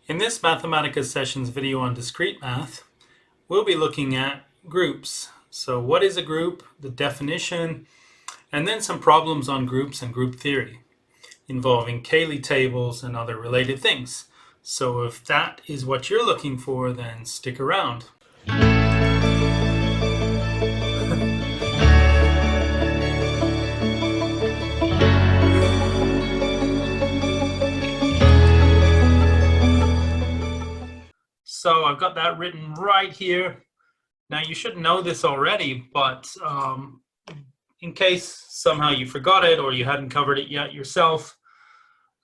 In this Mathematica Sessions video on discrete math, we'll be looking at groups. So what is a group, the definition, and then some problems on groups and group theory involving Cayley tables and other related things. So if that is what you're looking for, then stick around. So I've got that written right here. Now you should know this already, but in case somehow you forgot it or you hadn't covered it yet yourself,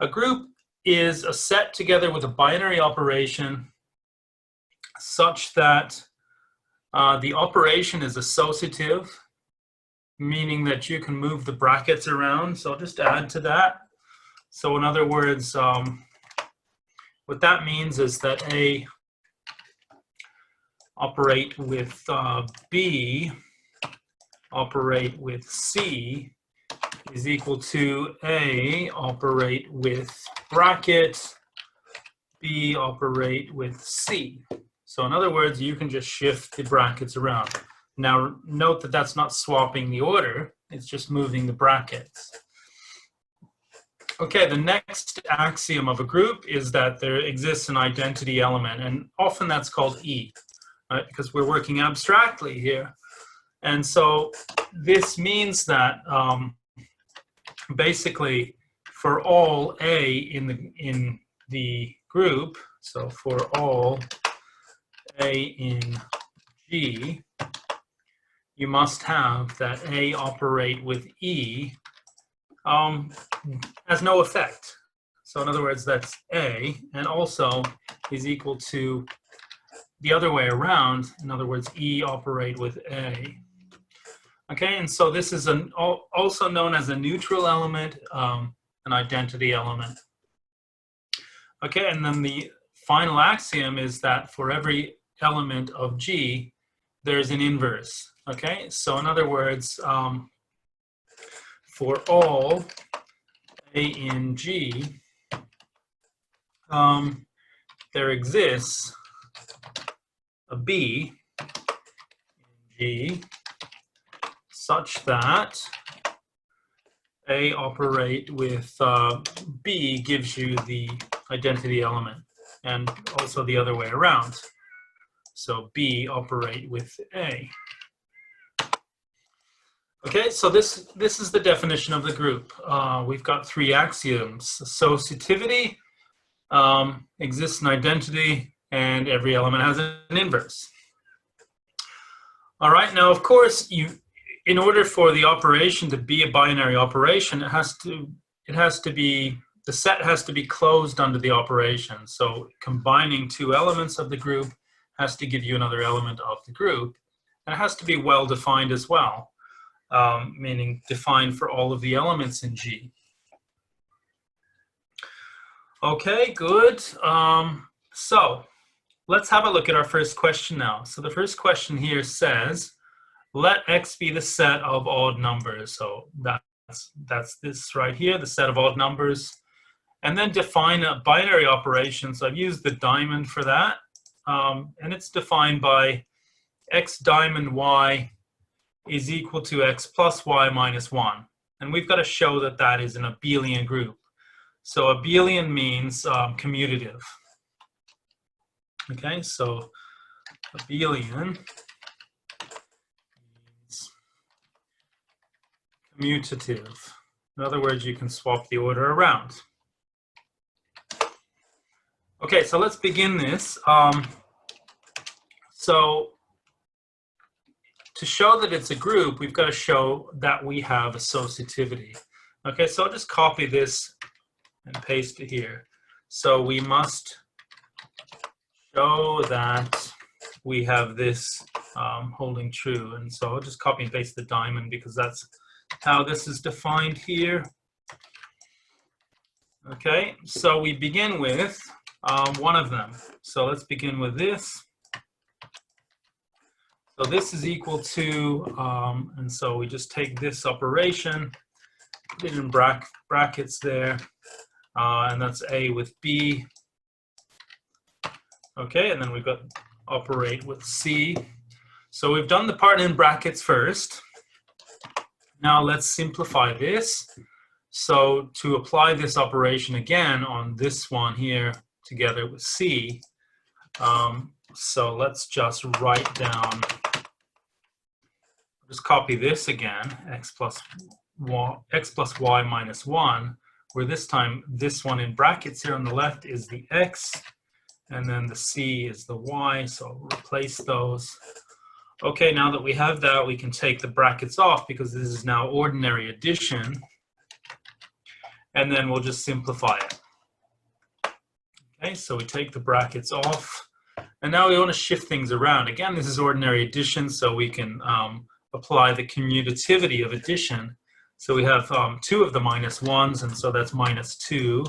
a group is a set together with a binary operation such that the operation is associative, meaning that you can move the brackets around. So I'll just add to that. So in other words, what that means is that A operate with B operate with C is equal to A operate with bracket B operate with C. So in other words, you can just shift the brackets around. Now note that that's not swapping the order, it's just moving the brackets. Okay, the next axiom of a group is that there exists an identity element, and often that's called E. Right, because we're working abstractly here. And so this means that basically for all A in the group, so for all A in G, you must have that A operate with E has no effect. So in other words, that's A, and also is equal to the other way around, in other words, E operate with A. Okay, and so this is also known as a neutral element, an identity element. Okay, and then the final axiom is that for every element of G, there's an inverse. Okay, so in other words, for all A in G, there exists a B in G such that A operate with B gives you the identity element, and also the other way around. So B operate with A. Okay, so this is the definition of the group. We've got three axioms: associativity, exists an identity, and every element has an inverse. All right, now of course, in order for the operation to be a binary operation, the set has to be closed under the operation. So combining two elements of the group has to give you another element of the group. And it has to be well defined as well, meaning defined for all of the elements in G. Okay, good. So let's have a look at our first question now. So the first question here says, let X be the set of odd numbers. So that's this right here, the set of odd numbers. And then define a binary operation. So I've used the diamond for that. And it's defined by X diamond Y is equal to X plus Y minus 1. And we've got to show that that is an abelian group. So abelian means commutative. Okay, so abelian means commutative. In other words, you can swap the order around. Okay, so let's begin this. So to show that it's a group, we've got to show that we have associativity. Okay, so I'll just copy this and paste it here. So we must show that we have this holding true. And so I'll just copy and paste the diamond because that's how this is defined here. Okay, so we begin with one of them. So let's begin with this. So this is equal to, and so we just take this operation, put it in brackets there, and that's A with B Okay, and then we've got operate with C. So we've done the part in brackets first. Now let's simplify this. So to apply this operation again on this one here together with C, so let's just write down, just copy this again, x plus y minus 1, where this time this one in brackets here on the left is the x, and then the c is the y, so I'll replace those. Okay, now that we have that, we can take the brackets off because this is now ordinary addition, and then we'll just simplify it. Okay, so we take the brackets off, and now we want to shift things around. Again, this is ordinary addition, so we can apply the commutativity of addition. So we have 2 of the minus 1s, and so that's minus 2.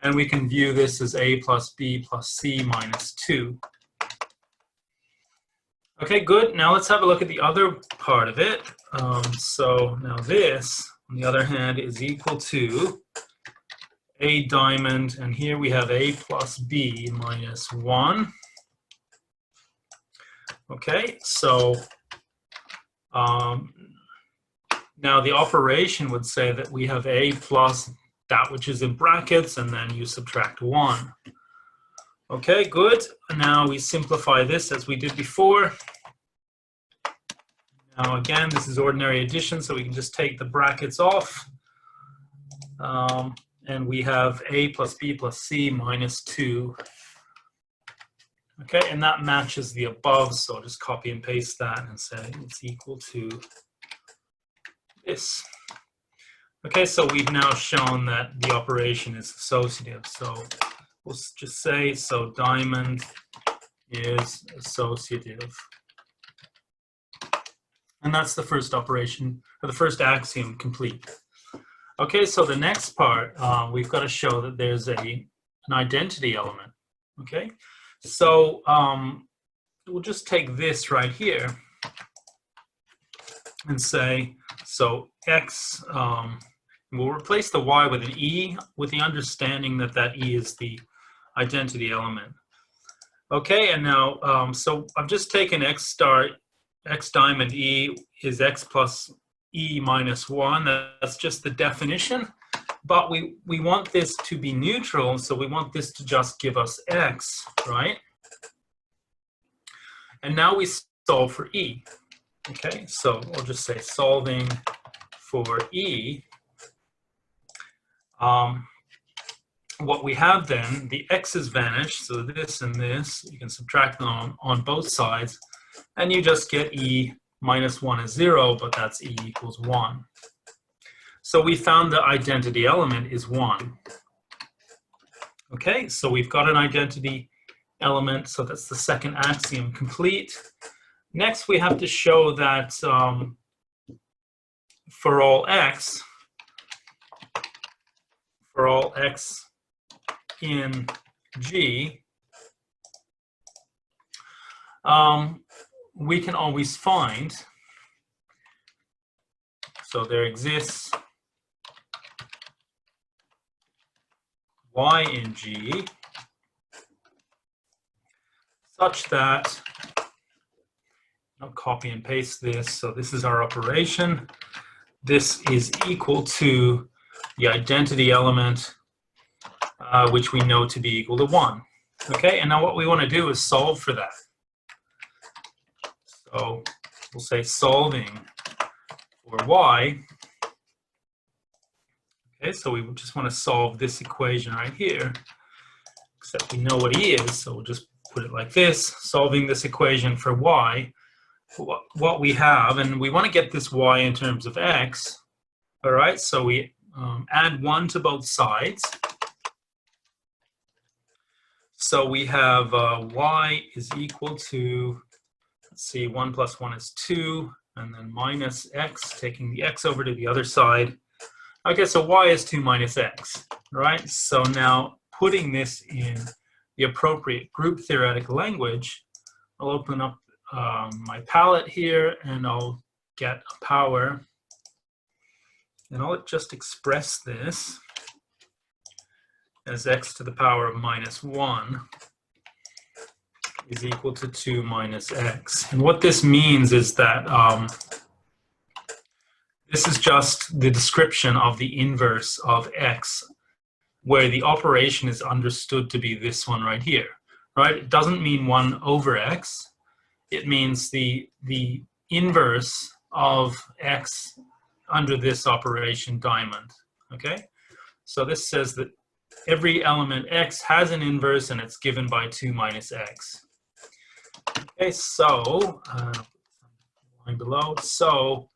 And we can view this as a plus b plus c minus 2. Okay, good. Now let's have a look at the other part of it. So now this, on the other hand, is equal to a diamond, and here we have a plus b minus 1. Okay, so now the operation would say that we have a plus that which is in brackets, and then you subtract 1. Okay, good. Now we simplify this as we did before. Now again, this is ordinary addition, so we can just take the brackets off. And we have a plus b plus c minus 2. Okay, and that matches the above, so I'll just copy and paste that and say it's equal to this. Okay, so we've now shown that the operation is associative. So we'll just say, so diamond is associative. And that's the first operation, or the first axiom complete. Okay, so the next part, we've got to show that there's an identity element. Okay, so we'll just take this right here and say, so x, we'll replace the y with an e, with the understanding that that e is the identity element. Okay, and now, so I've just taken x star, x diamond e is x plus e minus 1. That's just the definition. But we want this to be neutral, so we want this to just give us x, right? And now we solve for e. Okay, so we'll just say solving for e. What we have then, the x's vanish, so this and this, you can subtract them on both sides, and you just get e minus 1 is 0, but that's e equals 1. So we found the identity element is 1. Okay, so we've got an identity element, so that's the second axiom complete. Next, we have to show that for all x in G, we can always find, so there exists y in G such that, I'll copy and paste this, so this is our operation. This is equal to the identity element, which we know to be equal to 1. Okay, and now what we want to do is solve for that. So we'll say solving for y. Okay, so we just want to solve this equation right here, except we know what e is, so we'll just put it like this, solving this equation for y. What we have, and we want to get this y in terms of x, all right, so we add 1 to both sides. So we have y is equal to, let's see, 1 plus 1 is 2, and then minus x, taking the x over to the other side. Okay, so y is 2 minus x, right? So now putting this in the appropriate group theoretic language, I'll open up my palette here, and I'll get a power, and I'll just express this as x to the power of minus 1. is equal to 2 minus x. And what this means is that this is just the description of the inverse of x, where the operation is understood to be this one right here, right? It doesn't mean 1 over x. It means the inverse of x under this operation diamond, okay? So this says that every element x has an inverse, and it's given by 2 minus x. Okay, so, line below, so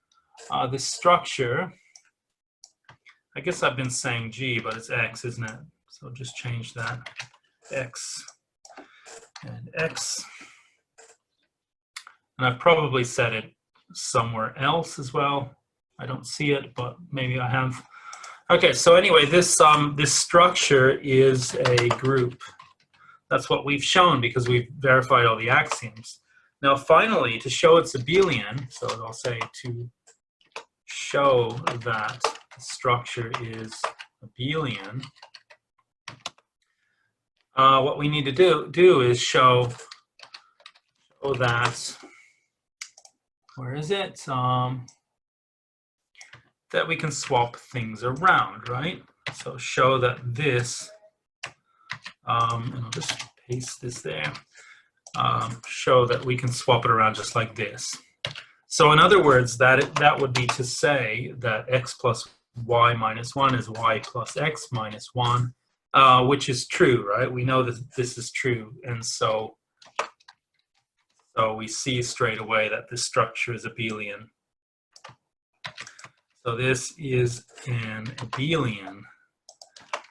the structure, I guess I've been saying G, but it's X, isn't it? So just change that, X and X. And I've probably said it somewhere else as well. I don't see it, but maybe I have. Okay, so anyway, this structure is a group. That's what we've shown because we've verified all the axioms. Now, finally, to show it's abelian, so I'll say to show that the structure is abelian, what we need to do is show that, where is it? That we can swap things around, right? So show that this, and I'll just paste this there, show that we can swap it around just like this. So in other words, that would be to say that x plus y minus 1 is y plus x minus 1, which is true, right? We know that this is true, and so we see straight away that this structure is abelian. So this is an abelian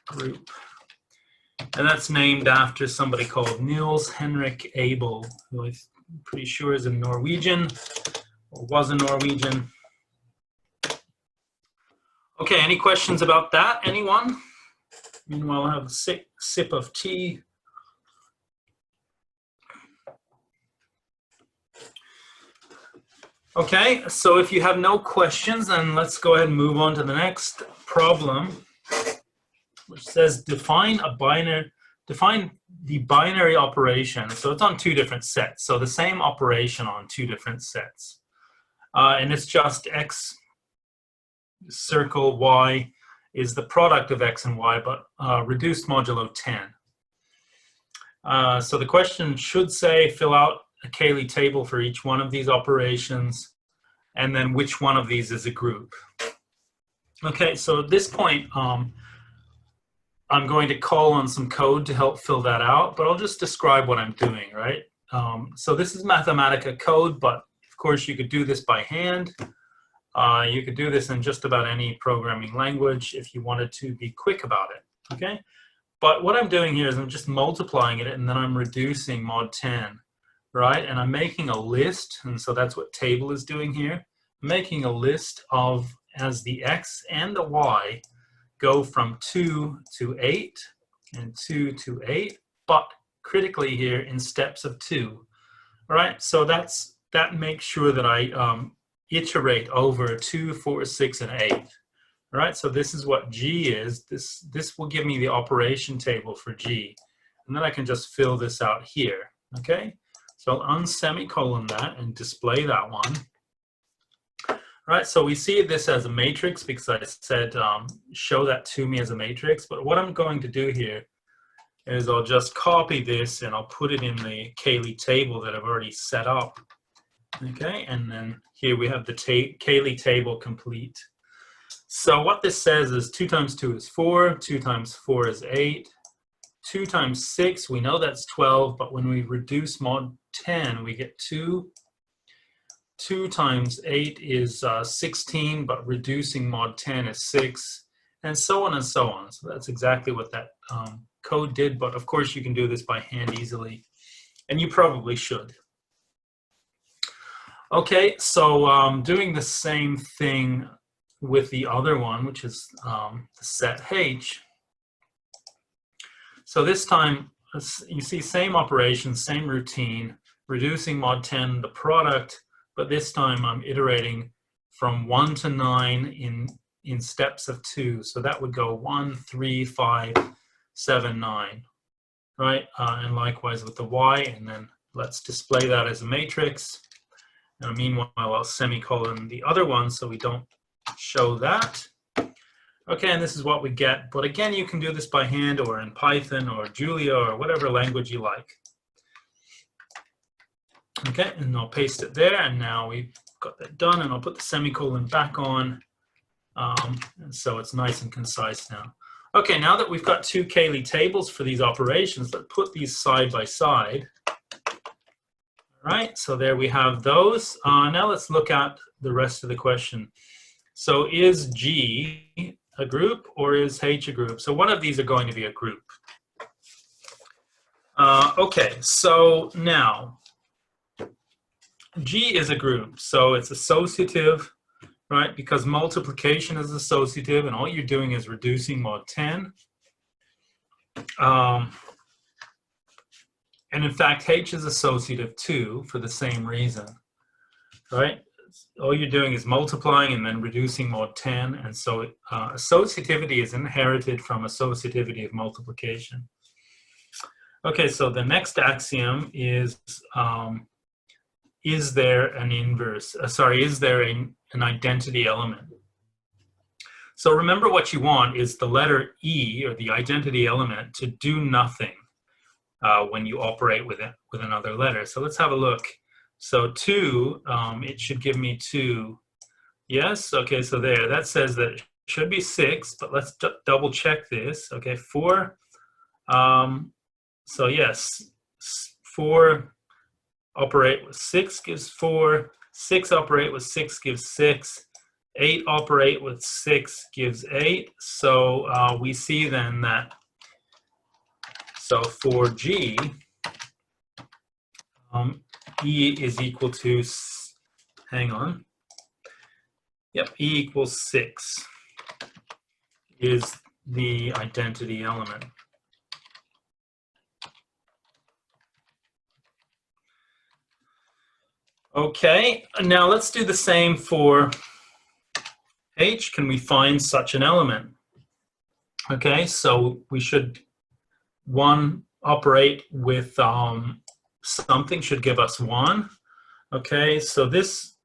group. And that's named after somebody called Niels Henrik Abel, who I'm pretty sure is a Norwegian, or was a Norwegian. Okay, any questions about that? Anyone? Meanwhile, I'll have a sip of tea. Okay, so if you have no questions, then let's go ahead and move on to the next problem, which says define the binary operation. So it's on 2 different sets. So the same operation on 2 different sets. And it's just x circle y is the product of x and y, but reduced modulo 10. So the question should say fill out a Cayley table for each one of these operations, and then which one of these is a group. Okay, so at this point, I'm going to call on some code to help fill that out, but I'll just describe what I'm doing, right? So this is Mathematica code, but of course you could do this by hand. You could do this in just about any programming language if you wanted to be quick about it, okay? But what I'm doing here is I'm just multiplying it, and then I'm reducing mod 10, right? And I'm making a list, and so that's what table is doing here. I'm making a list of, as the x and the y go from 2 to 8 and 2 to 8, but critically here in steps of 2, all right? So that makes sure that I iterate over 2, 4, 6, and 8. All right, so this is what G is. This will give me the operation table for G. And then I can just fill this out here, okay? So I'll unsemicolon that and display that one. All right, so we see this as a matrix because I said show that to me as a matrix. But what I'm going to do here is I'll just copy this and I'll put it in the Cayley table that I've already set up. Okay, and then here we have the Cayley table complete. So what this says is 2 times 2 is 4, 2 times 4 is 8, 2 times 6, we know that's 12, but when we reduce mod 10, we get 2. 2 times 8 is 16, but reducing mod 10 is 6, and so on and so on. So that's exactly what that code did, but of course you can do this by hand easily, and you probably should. Okay, so doing the same thing with the other one, which is the set H. So this time, you see same operation, same routine, reducing mod 10, the product, but this time I'm iterating from 1 to 9 in steps of 2. So that would go 1, 3, 5, 7, 9, right? And likewise with the y, and then let's display that as a matrix. And meanwhile, I'll semicolon the other one so we don't show that. Okay, and this is what we get. But again, you can do this by hand or in Python or Julia or whatever language you like. Okay, and I'll paste it there. And now we've got that done. And I'll put the semicolon back on. And so it's nice and concise now. Okay, now that we've got two Cayley tables for these operations, let's put these side by side. All right, so there we have those. Now let's look at the rest of the question. So is G a group or is H a group? So one of these are going to be a group. Okay, so now G is a group, so it's associative, right? Because multiplication is associative and all you're doing is reducing mod 10. And in fact, H is associative too for the same reason, right? All you're doing is multiplying and then reducing mod 10. And so associativity is inherited from associativity of multiplication. Okay, so the next axiom is there an inverse? Is there an identity element? So remember what you want is the letter E, or the identity element, to do nothing when you operate with it with another letter. So let's have a look. So 2, it should give me 2. Yes, okay, so there, that says that it should be 6, but let's double check this. Okay, 4, so yes, 4 operate with 6 gives 4, 6 operate with 6 gives 6, 8 operate with 6 gives 8. So we see then that, so for G, E is equal to, hang on, yep, E equals 6 is the identity element. Okay, now let's do the same for H. Can we find such an element? Okay, so we should, 1 operate with something should give us 1. Okay, so this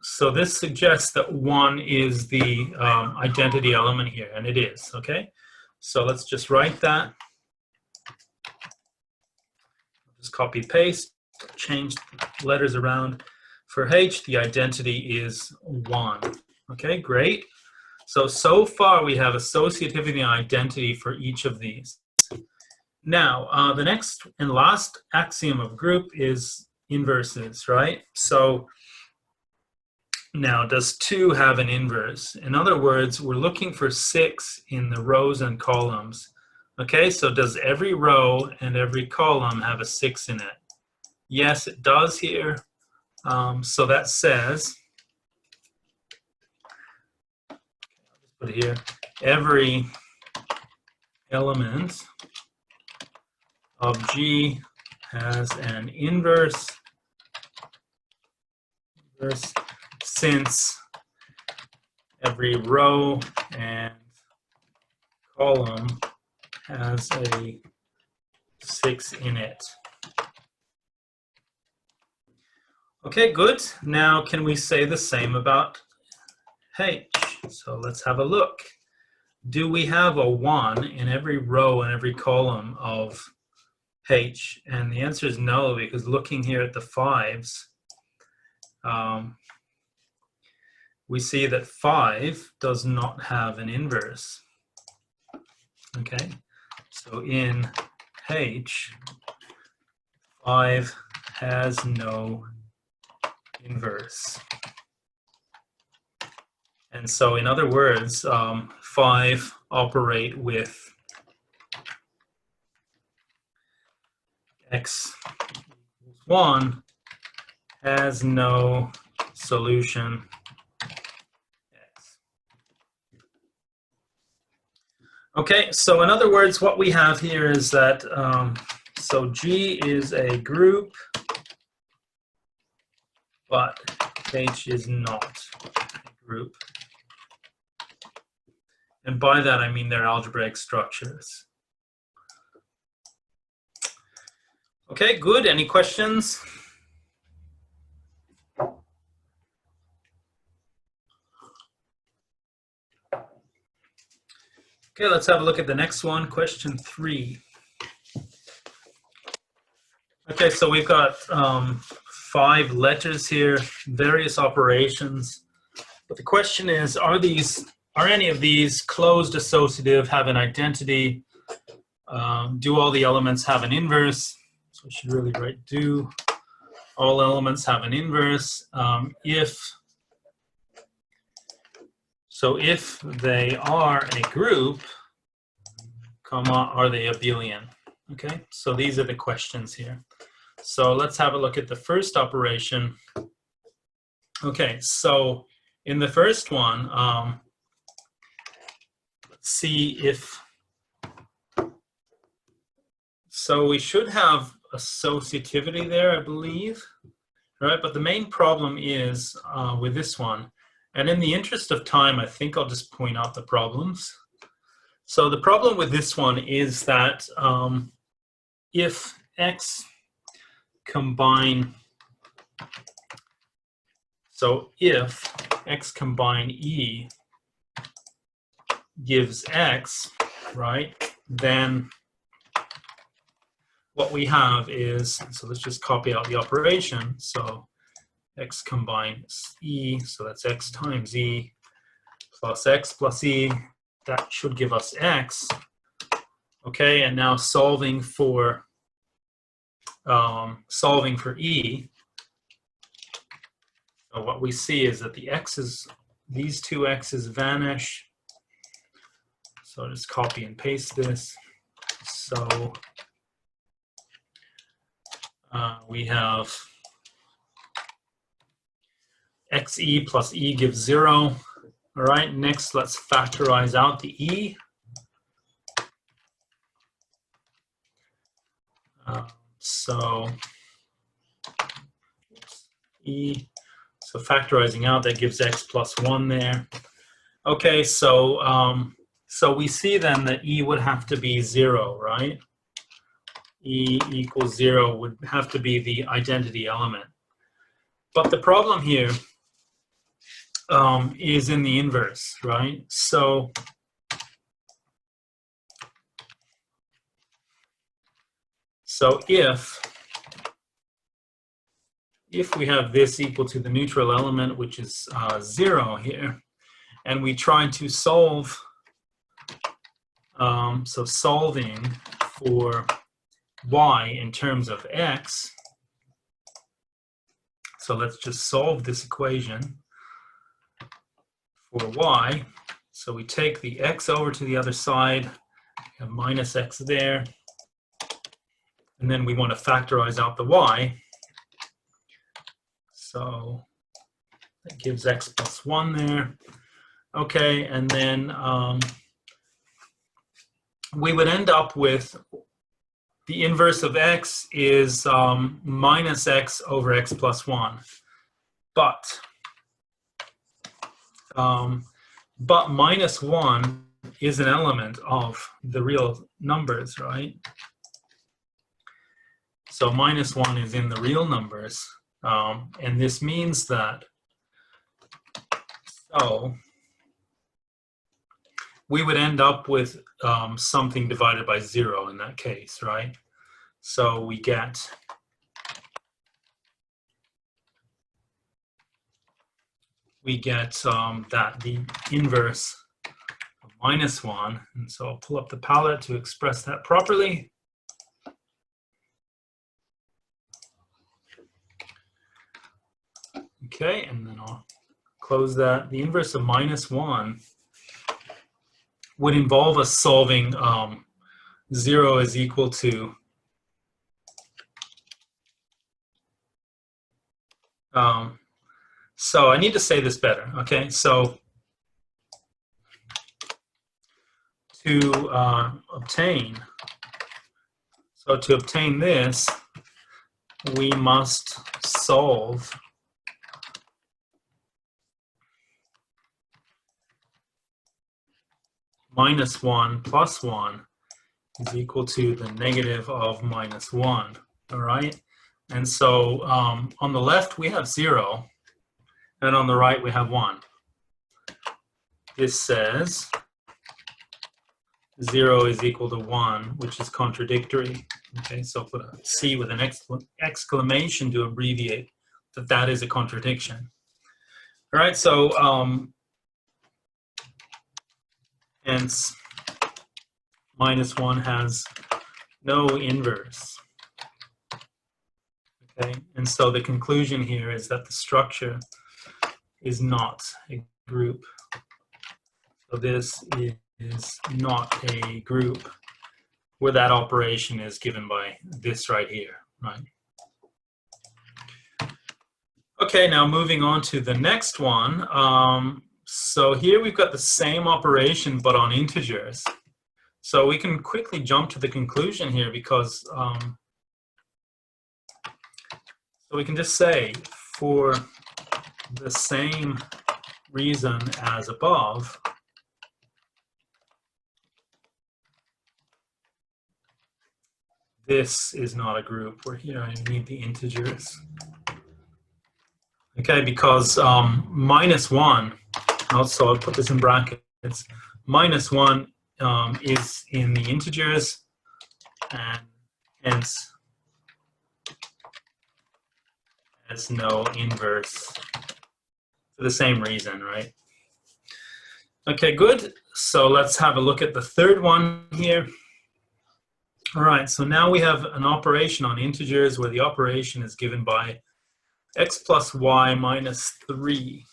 suggests that 1 is the identity element here, and it is. Okay, so let's just write that. Just copy paste, change letters around. For H, the identity is 1. Okay, great. So far we have associativity and identity for each of these. Now, the next and last axiom of group is inverses, right? So now, does 2 have an inverse? In other words, we're looking for 6 in the rows and columns. Okay, so does every row and every column have a 6 in it? Yes, it does here. So that says, I'll just put it here, every element of G has an inverse since every row and column has a 6 in it. Okay, good. Now can we say the same about H? So let's have a look. Do we have a 1 in every row and every column of H? And the answer is no, because looking here at the 5s, we see that 5 does not have an inverse. Okay, so in H, 5 has no inverse. And so in other words, 5 operate with x equals 1 has no solution x. Okay, so in other words, what we have here is that, so G is a group, but H is not a group. And by that, I mean they're algebraic structures. Okay, good. Any questions? Okay, let's have a look at the next one, question 3. Okay, so we've got 5 letters here, various operations. But the question is, are any of these closed associative, have an identity? Do all the elements have an inverse? So I should really write do all elements have an inverse. If they are a group, comma, are they abelian? Okay, so these are the questions here. So let's have a look at the first operation. Okay, so in the first one, let's see if, so we should have associativity there, I believe, right? But the main problem is with this one, and in the interest of time, I think I'll just point out the problems. So the problem with this one is that if x combine, so if x combine e gives x, right, then what we have is, so let's just copy out the operation. So x combines e, so that's x times e plus x plus e. That should give us x. Okay, and now solving for e, so what we see is that the x's, these two x's vanish. So I'll just copy and paste this. So we have xe plus e gives 0. All right, next let's factorize out the e. So factorizing out, that gives x plus 1 there. Okay, so so we see then that e would have to be 0, right? E equals 0 would have to be the identity element. But the problem here is in the inverse, right? So if we have this equal to the neutral element, which is 0 here, and we try to solve, so solving for y in terms of x, so let's just solve this equation for y. So we take the x over to the other side, we have minus x there, and then we want to factorize out the y. So that gives x plus 1 there. Okay, and then we would end up with the inverse of x is minus x over x plus 1. But minus 1 is an element of the real numbers, right? So minus 1 is in the real numbers. And this means that, so we would end up with something divided by 0 in that case, right? So we get that the inverse of minus 1, and so I'll pull up the palette to express that properly. Okay, and then I'll close that. The inverse of minus 1 would involve us solving 0 is equal to so I need to say this better, okay? So to obtain this, we must solve minus 1 plus 1 is equal to the negative of minus 1. all right? And so on the left, we have 0, and on the right, we have 1. This says 0 is equal to 1, which is contradictory. Okay, so put a C with an exclamation to abbreviate that is a contradiction. All right, so hence -1 has no inverse. Okay, and so the conclusion here is that the structure is not a group. So this is not a group where that operation is given by this right here, right? Okay, now moving on to the next one. So here we've got the same operation but on integers. So we can quickly jump to the conclusion here because so we can just say for the same reason as above, this is not a group. We're here, I need the integers. Okay, because -1, also I'll put this in brackets, -1 is in the integers, and hence has no inverse for the same reason, right? Okay, good. So let's have a look at the third one here. All right, so now we have an operation on integers where the operation is given by x plus y minus 3.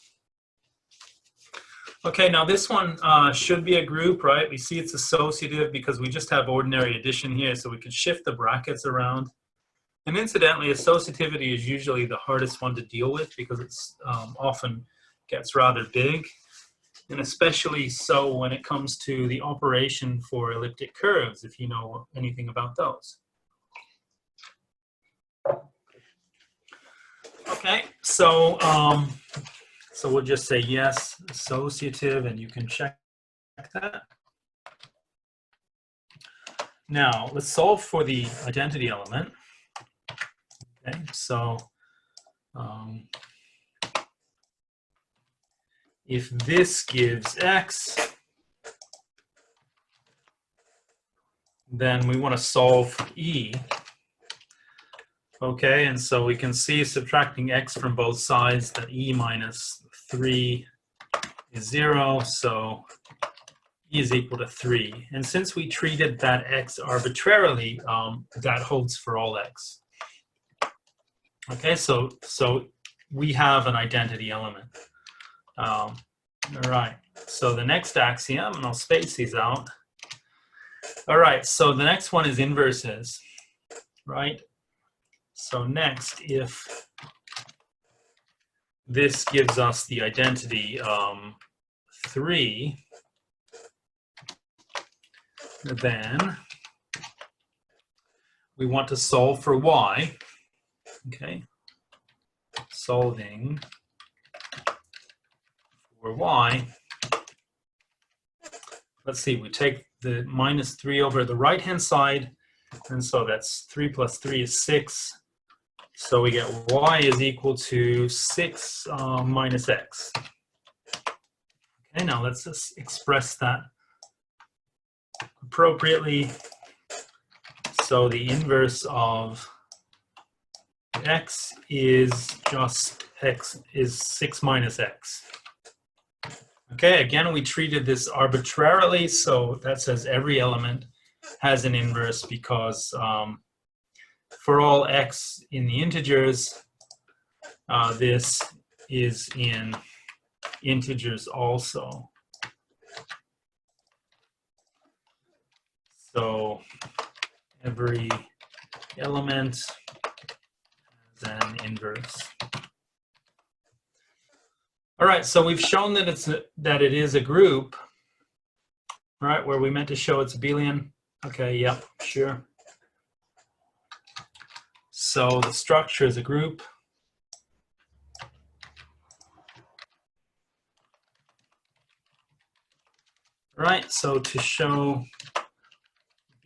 Okay, now this one should be a group, right? We see it's associative because we just have ordinary addition here, so we can shift the brackets around. And incidentally, associativity is usually the hardest one to deal with because it's often gets rather big, and especially so when it comes to the operation for elliptic curves, if you know anything about those. Okay, so so we'll just say yes, associative, and you can check that. Now, let's solve for the identity element. Okay, so if this gives x, then we want to solve for e. Okay, and so we can see subtracting x from both sides that e minus 3 is 0, so e is equal to 3. And since we treated that x arbitrarily, that holds for all x. Okay, so we have an identity element. All right, so the next axiom, and I'll space these out. All right, so the next one is inverses, right? So next, if this gives us the identity 3, then we want to solve for y. Okay, solving for y. Let's see, we take the minus 3 over the right-hand side, and so that's 3 plus 3 is 6. So we get y is equal to 6 minus x. Okay, now let's just express that appropriately. So the inverse of x is just x is 6 minus x. Okay, again, we treated this arbitrarily, so that says every element has an inverse because for all x in the integers, this is in integers also. So every element has an inverse. All right, so we've shown that it is a group, all right, where we meant to show it's abelian. Okay, yep, sure. So the structure is a group. Right, so to show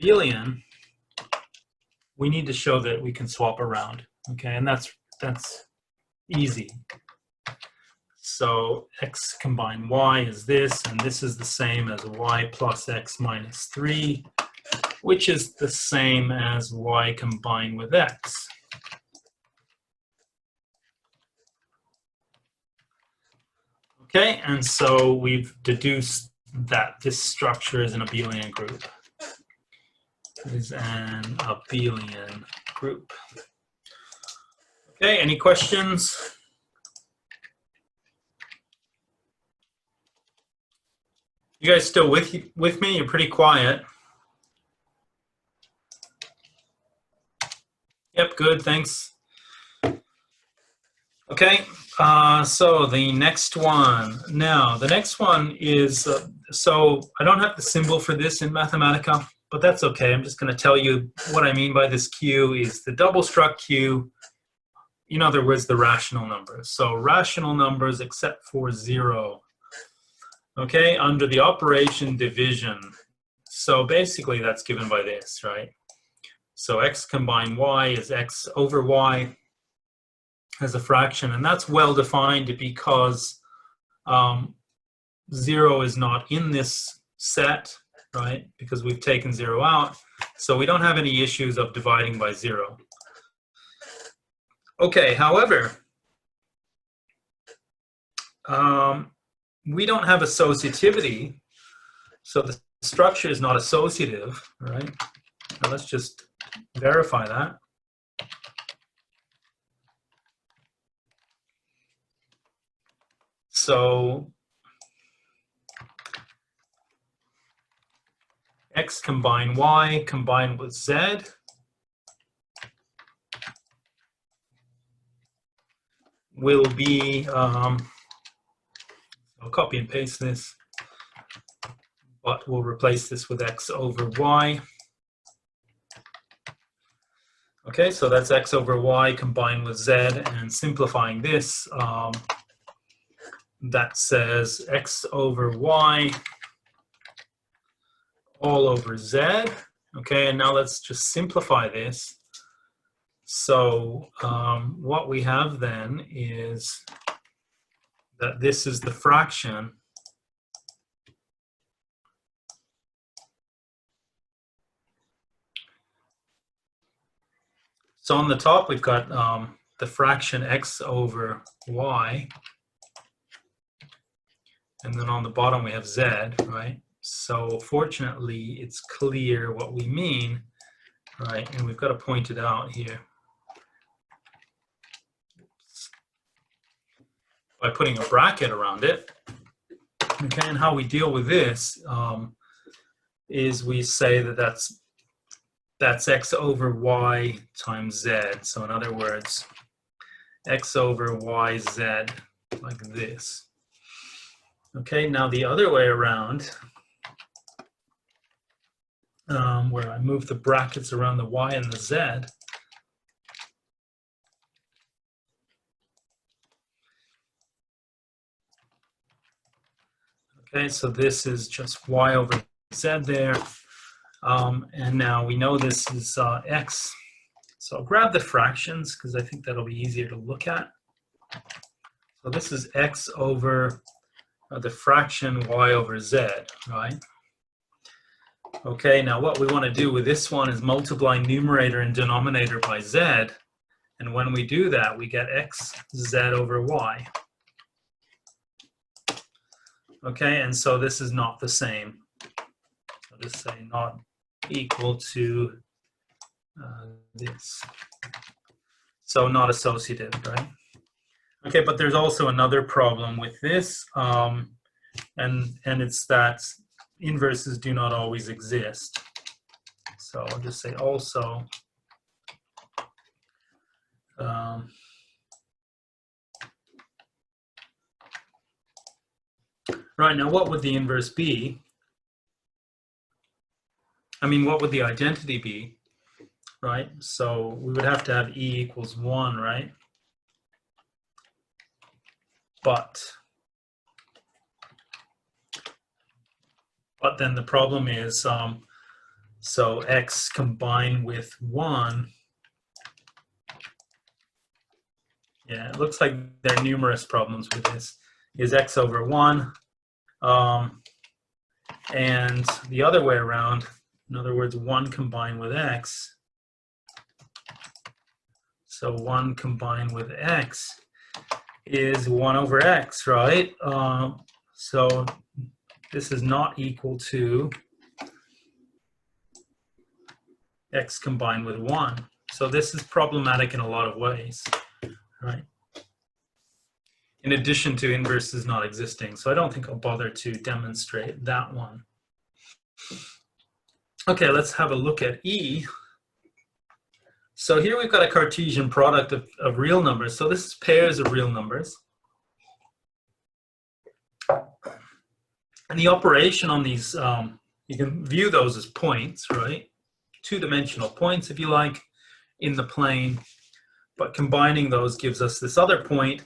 abelian, we need to show that we can swap around, okay? And that's easy. So x combined y is this, and this is the same as y plus x minus 3, which is the same as y combined with x. Okay, and so we've deduced that this structure is an abelian group. It is an abelian group. Okay, any questions? You guys still with me? You're pretty quiet. Yep, good, thanks. Okay, so the next one. Now, the next one is, so I don't have the symbol for this in Mathematica, but that's okay. I'm just going to tell you what I mean by this Q is the double struct Q, in other words, the rational numbers. So rational numbers except for 0. Okay, under the operation division. So basically that's given by this, right? So x combined y is x over y as a fraction, and that's well defined because 0 is not in this set, right? Because we've taken 0 out, so we don't have any issues of dividing by 0. Okay, however, we don't have associativity, so the structure is not associative, right? Now let's just verify that. So x combined y combined with z will be, I'll copy and paste this, but we'll replace this with x over y. Okay, so that's x over y combined with z, and simplifying this, that says x over y all over z. Okay, and now let's just simplify this. So what we have then is that this is the fraction so on the top we've got the fraction x over y, and then on the bottom we have z, right? So fortunately it's clear what we mean, right? And we've got to point it out here by putting a bracket around it. Okay, and how we deal with this is we say that that's x over y times z. So in other words, x over y z, like this. Okay, now the other way around, where I move the brackets around the y and the z, okay, so this is just y over z there. And now we know this is x. So I'll grab the fractions because I think that'll be easier to look at. So this is x over the fraction y over z, right? Okay, now what we want to do with this one is multiply numerator and denominator by z. And when we do that, we get x z over y. Okay, and so this is not the same. I'll just say not equal to this. So not associative, right? Okay, but there's also another problem with this, and it's that inverses do not always exist. So I'll just say also. Right, now what would the inverse be? I mean, what would the identity be, right? So we would have to have e equals 1, right? But then the problem is, so x combined with 1 Yeah, it looks like there are numerous problems with this. Is x over 1, and the other way around, in other words, 1 combined with x. So 1 combined with x is 1 over x, right? So this is not equal to x combined with 1. So this is problematic in a lot of ways, right? In addition to inverses not existing. So I don't think I'll bother to demonstrate that one. Okay, let's have a look at E. So here we've got a Cartesian product of real numbers. So this is pairs of real numbers. And the operation on these, you can view those as points, right? Two-dimensional points, if you like, in the plane. But combining those gives us this other point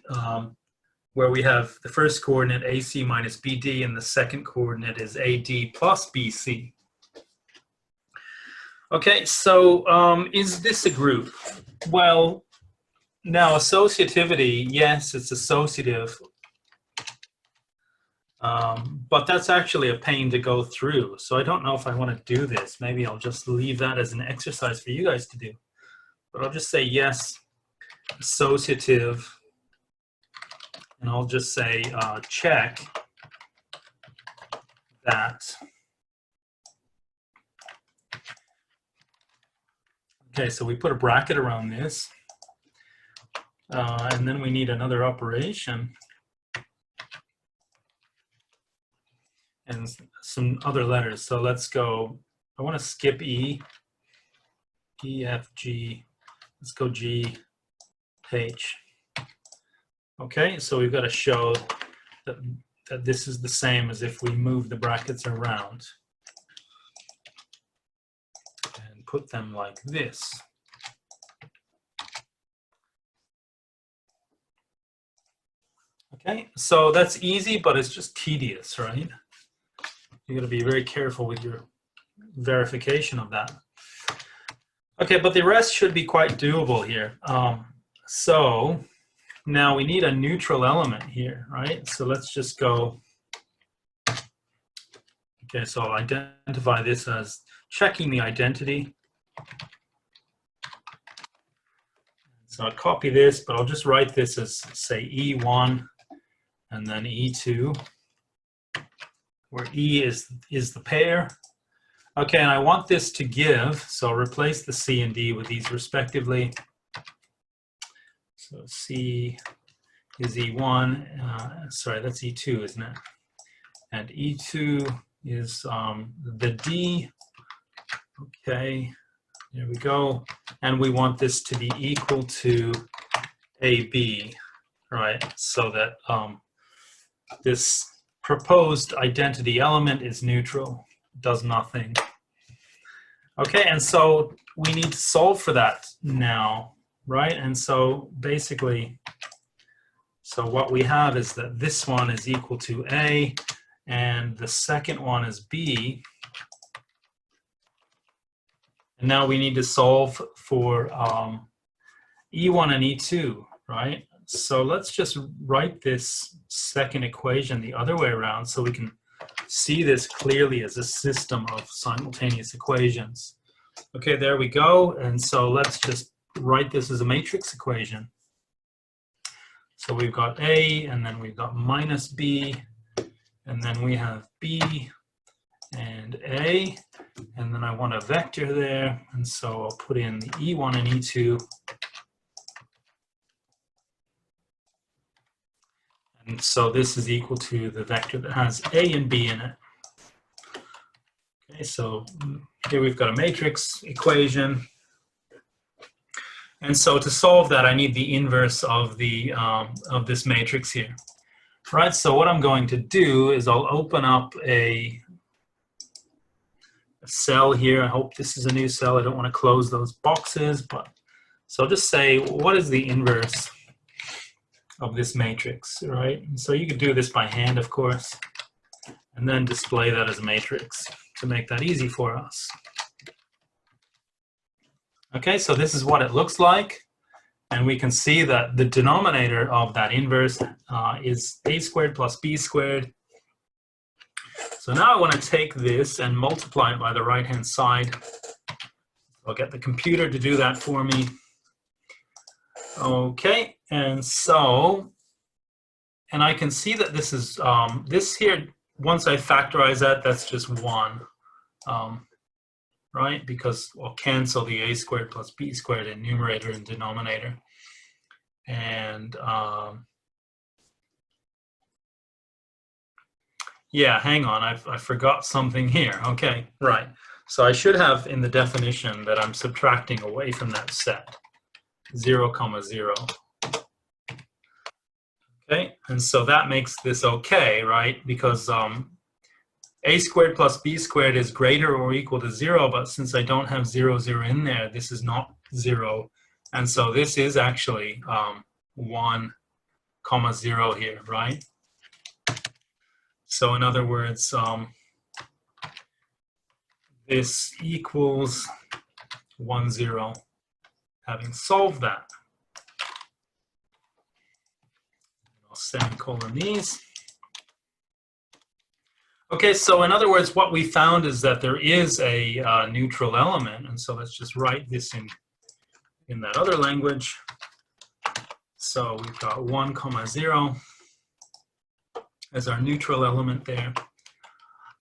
where we have the first coordinate AC minus BD and the second coordinate is AD plus BC. Okay, so is this a group? Well, now associativity, yes, it's associative, but that's actually a pain to go through. So I don't know if I want to do this. Maybe I'll just leave that as an exercise for you guys to do. But I'll just say yes, associative, and I'll just say check that. Okay, so we put a bracket around this, and then we need another operation and some other letters. So let's go, I want to skip E, E, F, G, let's go G, H. Okay, so we've got to show that this is the same as if we move the brackets around and put them like this. Okay, so that's easy, but it's just tedious, right? You got to be very careful with your verification of that. Okay, but the rest should be quite doable here. So now we need a neutral element here, right? So let's just go. Okay, so I'll identify this as checking the identity. So I'll copy this, but I'll just write this as, say, E1 and then E2, where E is the pair. Okay, and I want this to give, so I'll replace the C and D with these respectively. So C is E1, sorry, that's E2, isn't it? And E2 is the D. Okay, there we go. And we want this to be equal to AB, right? So that this proposed identity element is neutral, does nothing. Okay, and so we need to solve for that now, right? And so basically, so what we have is that this one is equal to A, and the second one is B. And now we need to solve for E1 and E2, right? So let's just write this second equation the other way around so we can see this clearly as a system of simultaneous equations. Okay, there we go. And so let's just write this as a matrix equation. So we've got A, and then we've got minus B, and then we have B and A, and then I want a vector there, and so I'll put in the E1 and E2. And so this is equal to the vector that has A and B in it. Okay, so here we've got a matrix equation. And so to solve that, I need the inverse of the of this matrix here. Right, so what I'm going to do is I'll open up a cell here. I hope this is a new cell. I don't want to close those boxes, but so I'll just say, what is the inverse of this matrix, right? And so you could do this by hand, of course, and then display that as a matrix to make that easy for us. Okay, so this is what it looks like. And we can see that the denominator of that inverse is a squared plus b squared. So now I want to take this and multiply it by the right-hand side. I'll get the computer to do that for me. Okay, and so, and I can see that this is, this here, once I factorize that, that's just 1, right? Because I'll cancel the a squared plus b squared in numerator and denominator. And yeah, hang on, I forgot something here. Okay, right. So I should have in the definition that I'm subtracting away from that set, 0, 0. Okay, and so that makes this okay, right? Because a squared plus b squared is greater or equal to 0, but since I don't have 0, 0 in there, this is not 0. And so this is actually 1, 0 here, right? So in other words, this equals 1, 0, having solved that. I'll semicolon these. Okay, so in other words, what we found is that there is a neutral element, and so let's just write this in that other language. So we've got 1, 0 as our neutral element there.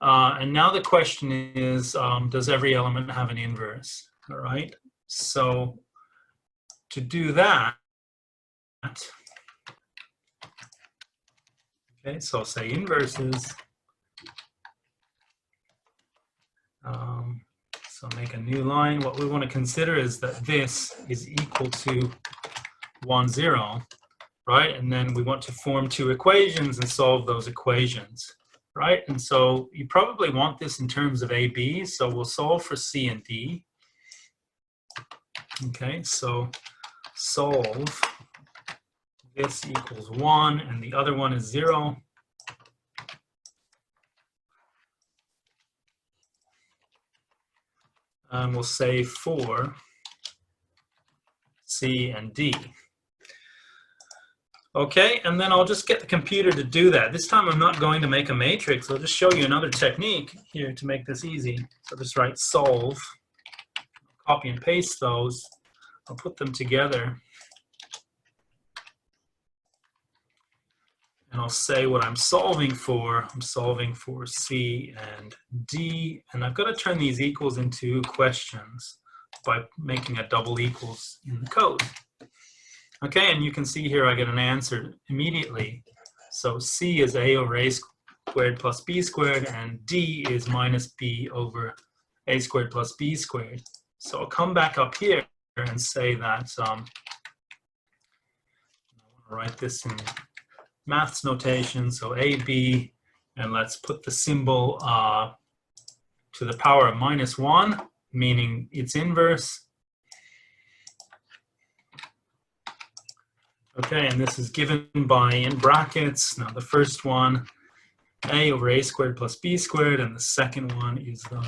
And now the question is, does every element have an inverse? All right, so to do that, okay, so I'll say inverses. So make a new line. What we want to consider is that this is equal to 1, 0, right? And then we want to form two equations and solve those equations, right? And so you probably want this in terms of A, B. So we'll solve for C and D. Okay, so solve this equals 1 and the other one is 0. And we'll say for C and D. Okay, and then I'll just get the computer to do that. This time I'm not going to make a matrix. I'll just show you another technique here to make this easy. So just write solve, copy and paste those. I'll put them together. And I'll say what I'm solving for. I'm solving for C and D. And I've got to turn these equals into questions by making a double equals in the code. Okay, and you can see here I get an answer immediately. So C is A over A squared plus B squared, and D is minus B over A squared plus B squared. So I'll come back up here and say that, I want to write this in maths notation, so AB, and let's put the symbol to the power of -1, meaning its inverse. Okay, and this is given by, in brackets, now the first one, A over A squared plus B squared, and the second one is the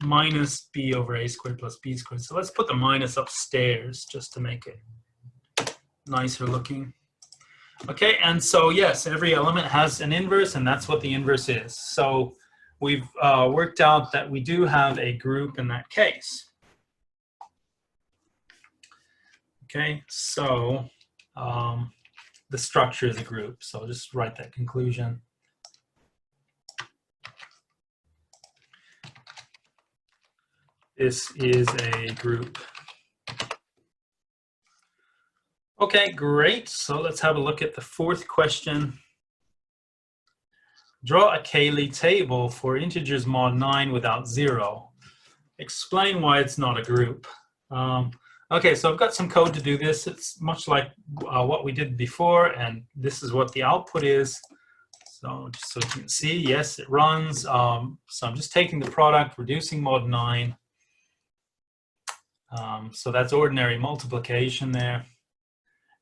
minus B over A squared plus B squared. So let's put the minus upstairs just to make it nicer looking. Okay, and so yes, every element has an inverse, and that's what the inverse is. So we've worked out that we do have a group in that case. Okay, so the structure is a group. So I'll just write that conclusion. This is a group. Okay, great. So let's have a look at the fourth question. Draw a Cayley table for integers mod 9 without 0. Explain why it's not a group. Okay, so I've got some code to do this. It's much like what we did before, and this is what the output is. So just so you can see, yes, it runs. So I'm just taking the product, reducing mod 9. So that's ordinary multiplication there.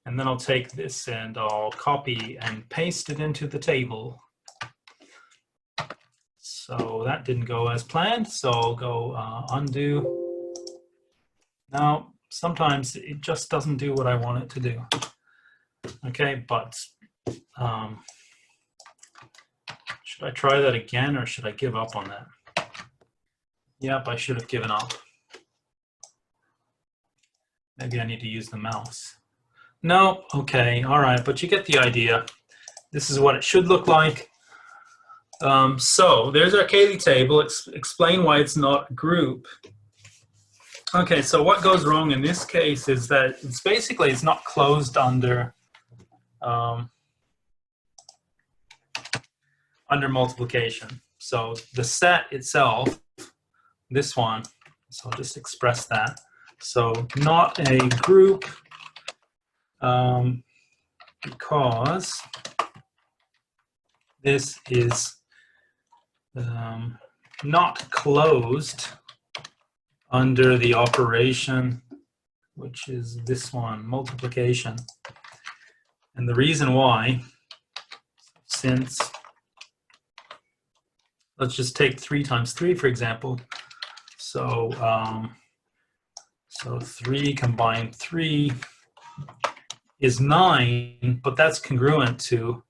And then I'll take this and I'll copy and paste it into the table. So that didn't go as planned, so I'll go undo. Now, sometimes it just doesn't do what I want it to do. Okay, but should I try that again, or should I give up on that? Yep, I should have given up. Maybe I need to use the mouse. No, okay, all right, but you get the idea. This is what it should look like. So there's our Cayley table. Explain why it's not a group. Okay, so what goes wrong in this case is that it's basically it's not closed under under multiplication. So the set itself, this one, so I'll just express that. So not a group because this is not closed under the operation, which is this one, multiplication. And the reason why, since, let's just take 3 times 3, for example. So, so 3 combined 3 is 9, but that's congruent to,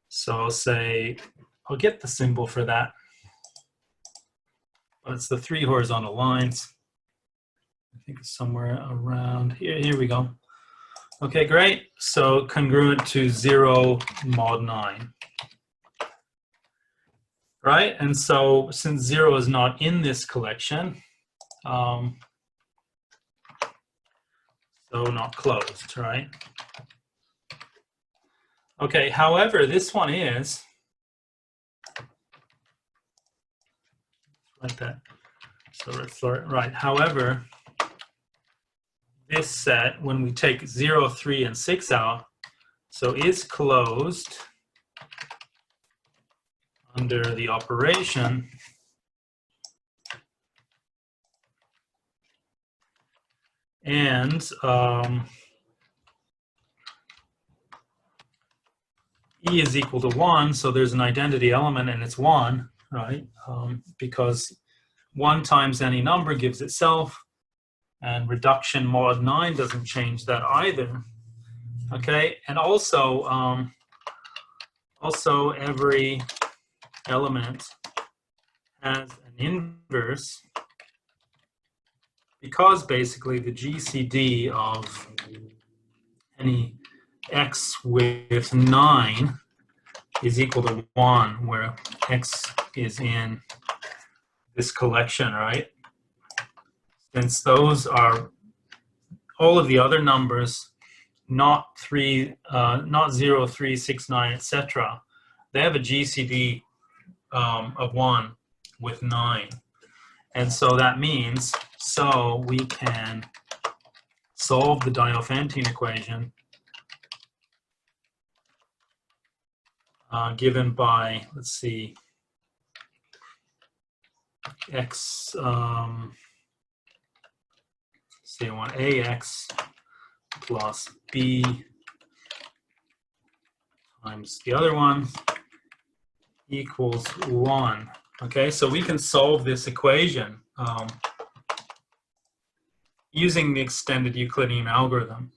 so I'll say, I'll get the symbol for that. But it's the 3 horizontal lines. I think it's somewhere around here. Here we go. Okay, great. So congruent to 0 mod 9. Right? And so since 0 is not in this collection, so not closed, right? Okay, however, this one is, like that. So let's right. However, this set, when we take 0, 3, and 6 out, so is closed under the operation and E is equal to 1, so there's an identity element and it's 1, right? Because 1 times any number gives itself, and reduction mod 9 doesn't change that either. Okay, and also, also every element has an inverse, because basically the GCD of any x with 9 is equal to 1, where x is in this collection, right? Since those are all of the other numbers, not 0, 3, 6, 9, etc., they have a GCD of 1 with 9. And so that means, so we can solve the Diophantine equation given by, let's see, x, say I want ax plus b times the other one equals 1. Okay, so we can solve this equation using the extended Euclidean algorithm.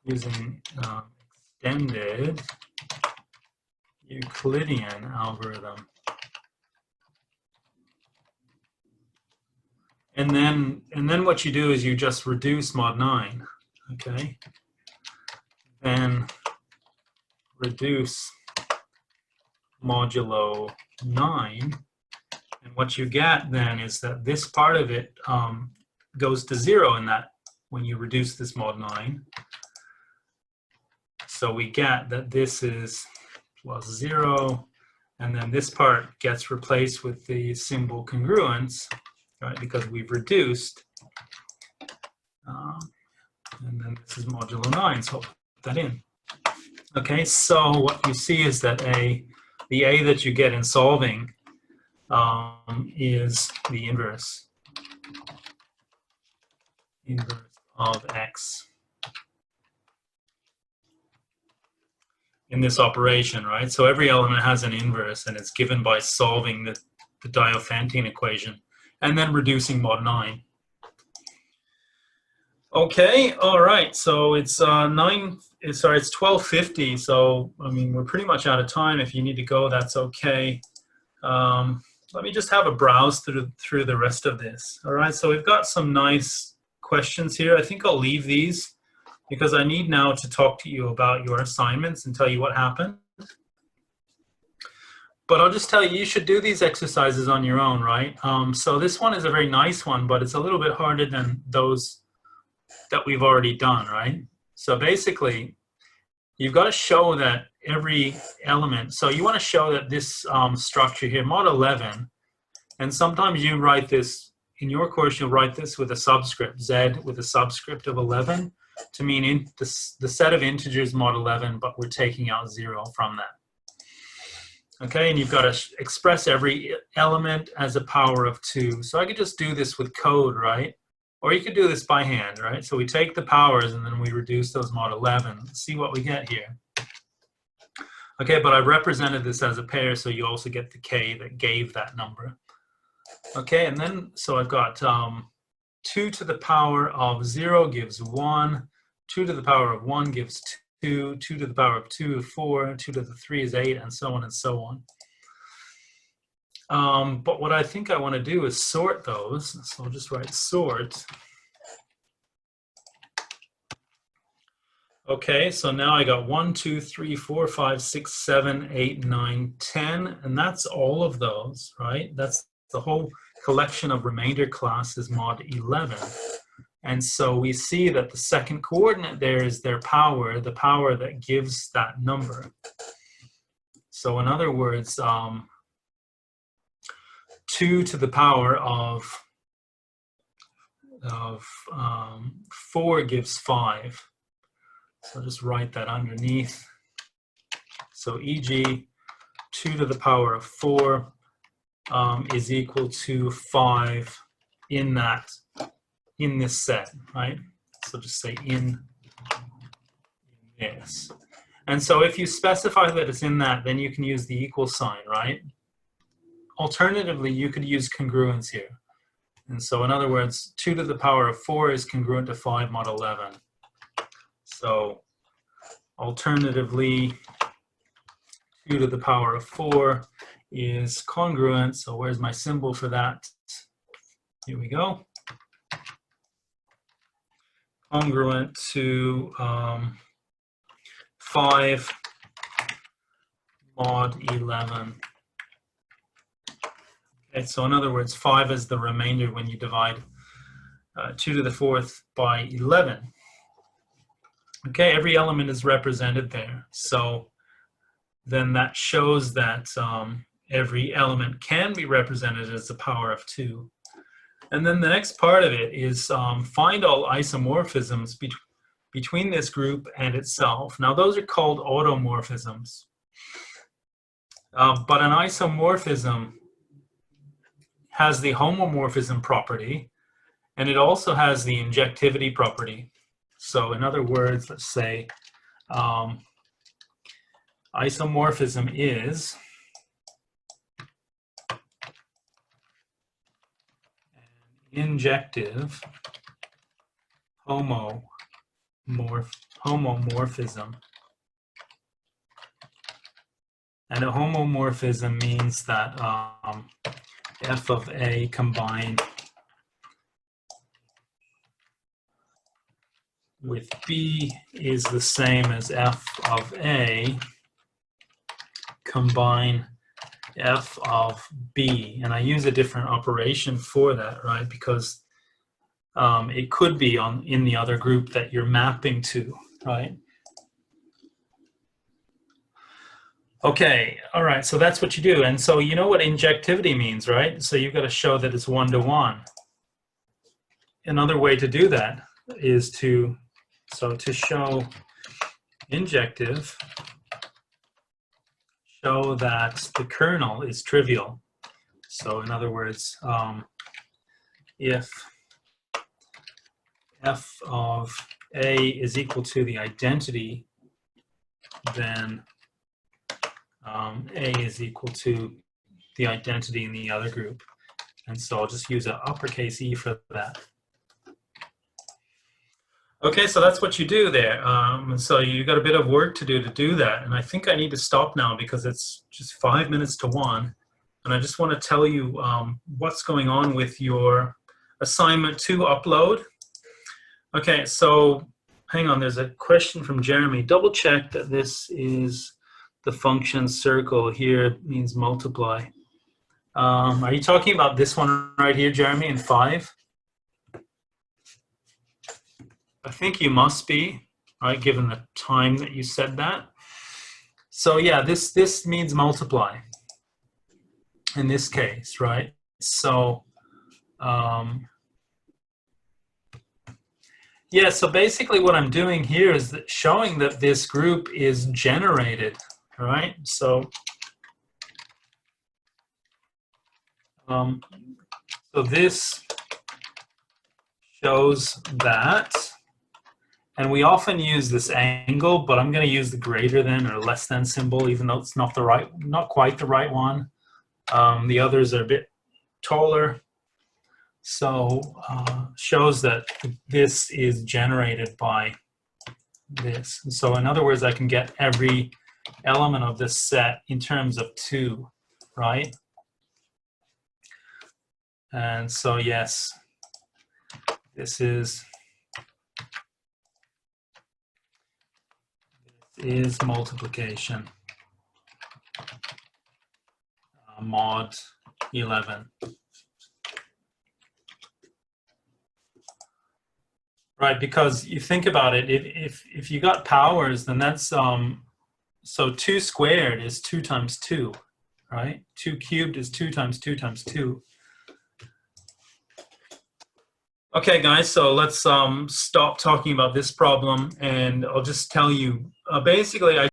Using extended Euclidean algorithm. And then what you do is you just reduce mod 9, okay? Then reduce modulo 9, and what you get then is that this part of it goes to 0 in that when you reduce this mod 9. So we get that this is plus 0, and then this part gets replaced with the symbol congruence, right, because we've reduced, and then this is modulo 9, so I'll put that in. Okay, so what you see is that the A that you get in solving is the inverse of x in this operation, right? So every element has an inverse, and it's given by solving the Diophantine equation and then reducing mod 9. Okay, all right. So it's 12:50. So I mean, we're pretty much out of time. If you need to go, that's okay. Let me just have a browse through the rest of this. All right. So we've got some nice questions here. I think I'll leave these because I need now to talk to you about your assignments and tell you what happened. But I'll just tell you, you should do these exercises on your own, right? So this one is a very nice one, but it's a little bit harder than those that we've already done, right? So basically, you've got to show that every element, so you want to show that this structure here, mod 11, and sometimes you write this, in your course, you'll write this with a subscript, Z with a subscript of 11, to mean the set of integers mod 11, but we're taking out 0 from that. Okay, and you've got to express every element as a power of 2. So I could just do this with code, right? Or you could do this by hand, right? So we take the powers and then we reduce those mod 11. Let's see what we get here. Okay, but I represented this as a pair, so you also get the k that gave that number. Okay, and then, so I've got 2 to the power of 0 gives 1, 2 to the power of 1 gives 2, 2 to the power of 2 is 4, 2 to the 3 is 8, and so on and so on. But what I think I want to do is sort those. So I'll just write sort. Okay, so now I got 1, 2, 3, 4, 5, 6, 7, 8, 9, 10, and that's all of those, right? That's the whole collection of remainder classes mod 11. And so we see that the second coordinate there is their power, the power that gives that number. So in other words, 2 to the power of 4 gives 5. So just write that underneath. So e.g., 2 to the power of 4 is equal to 5 in this set, right? So just say in this. And so if you specify that it's in that, then you can use the equal sign, right? Alternatively, you could use congruence here. And so in other words, 2 to the power of 4 is congruent to 5 mod 11. So alternatively, 2 to the power of 4 is congruent. So where's my symbol for that? Here we go. Congruent to 5 mod 11. Okay, so in other words, 5 is the remainder when you divide 2 to the 4th by 11. Okay, every element is represented there. So then that shows that every element can be represented as the power of 2. And then the next part of it is find all isomorphisms between this group and itself. Now those are called automorphisms. But an isomorphism has the homomorphism property, and it also has the injectivity property. So in other words, let's say isomorphism is an injective homomorphism. And a homomorphism means that f of a combined with b is the same as f of a combine f of b. And I use a different operation for that, right? Because it could be in the other group that you're mapping to, right? Okay, all right, so that's what you do. And so you know what injectivity means, right? So you've got to show that it's one-to-one. Another way to do that is to show injective, show that the kernel is trivial. So in other words, if f of a is equal to the identity, then a is equal to the identity in the other group. And so I'll just use an uppercase E for that. Okay, so that's what you do there. So you got a bit of work to do that. And I think I need to stop now because it's just 5 minutes to 1. And I just want to tell you what's going on with your assignment 2 upload. Okay, so hang on, there's a question from Jeremy. Double check that this is the function circle here means multiply. Are you talking about this one right here, Jeremy, in 5? I think you must be, right, given the time that you said that. So yeah, this means multiply in this case, right? So yeah, so basically what I'm doing here is that showing that this group is generated, right? So so this shows that. And we often use this angle, but I'm going to use the greater than or less than symbol, even though it's not quite the right one. The others are a bit taller. So shows that this is generated by this. And so in other words, I can get every element of this set in terms of 2, right? And so yes, this is multiplication, mod 11. Right, because you think about it, if you got powers, then that's, so 2 squared is 2 times 2, right? 2 cubed is 2 times 2 times 2. Okay, guys, so let's stop talking about this problem, and I'll just tell you, basically,